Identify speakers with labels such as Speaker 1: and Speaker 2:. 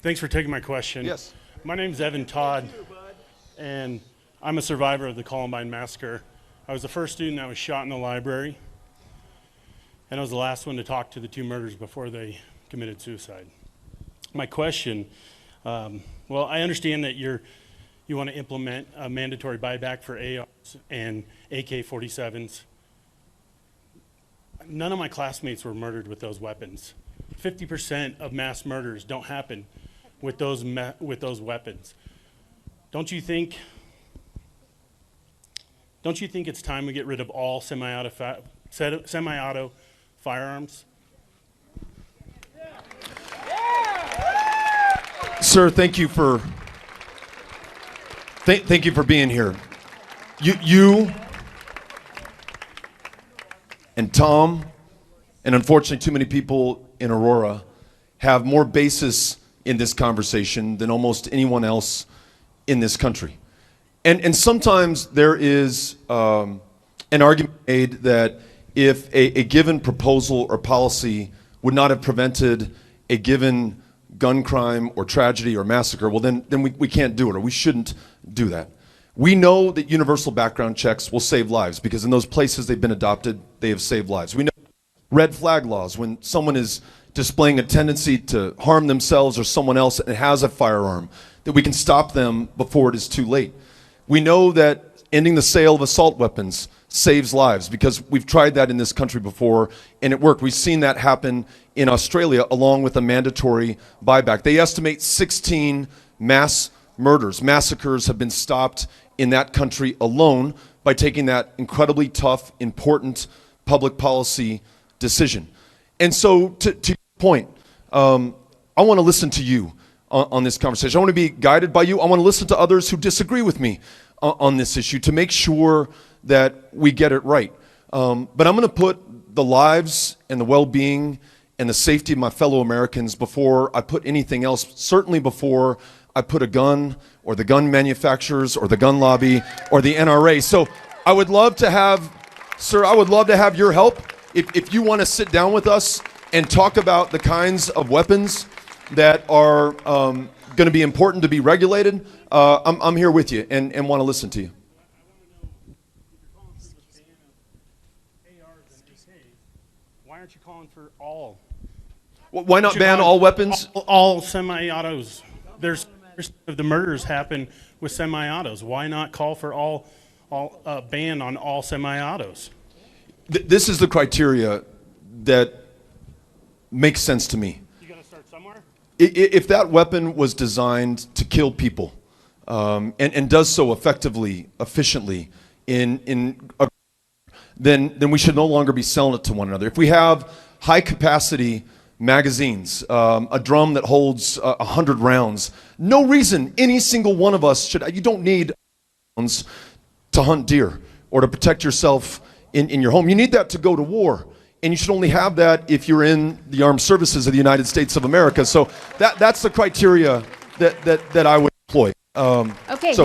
Speaker 1: Thanks for taking my question.
Speaker 2: Yes.
Speaker 1: My name's Evan Todd, and I'm a survivor of the Columbine Massacre. I was the first student that was shot in the library, and I was the last one to talk to the two murderers before they committed suicide. My question, well, I understand that you want to implement a mandatory buyback for ARs and AK-47s. None of my classmates were murdered with those weapons. 50% of mass murders don't happen with those weapons. Don't you think it's time we get rid of all semi-auto firearms?
Speaker 2: Sir, thank you for being here. You and Tom, and unfortunately too many people in Aurora, have more basis in this conversation than almost anyone else in this country. And sometimes there is an argument made that if a given proposal or policy would not have prevented a given gun crime or tragedy or massacre, well then we can't do it, or we shouldn't do that. We know that universal background checks will save lives because in those places they've been adopted, they have saved lives. We know red flag laws, when someone is displaying a tendency to harm themselves or someone else and has a firearm, that we can stop them before it is too late. We know that ending the sale of assault weapons saves lives because we've tried that in this country before and it worked. We've seen that happen in Australia along with a mandatory buyback. They estimate 16 mass murders, massacres have been stopped in that country alone by taking that incredibly tough, important public policy decision. And so to your point, I want to listen to you on this conversation. I want to be guided by you. I want to listen to others who disagree with me on this issue to make sure that we get it right. But I'm going to put the lives and the well-being and the safety of my fellow Americans before I put anything else, certainly before I put a gun or the gun manufacturers or the gun lobby or the NRA. So I would love to have, sir, I would love to have your help. If you want to sit down with us and talk about the kinds of weapons that are going to be important to be regulated, I'm here with you and want to listen to you.
Speaker 1: Why aren't you calling for all?
Speaker 2: Why not ban all weapons?
Speaker 1: All semi-autos. There's of the murders happen with semi-autos. Why not call for all ban on all semi-autos?
Speaker 2: This is the criteria that makes sense to me.
Speaker 1: You got to start somewhere.
Speaker 2: If that weapon was designed to kill people and does so effectively, efficiently, then we should no longer be selling it to one another. If we have high-capacity magazines, a drum that holds 100 rounds, no reason any single one of us should. You don't need rounds to hunt deer or to protect yourself in your home. You need that to go to war. And you should only have that if you're in the armed services of the United States of America. So that's the criteria that I would employ.
Speaker 3: Okay.
Speaker 2: So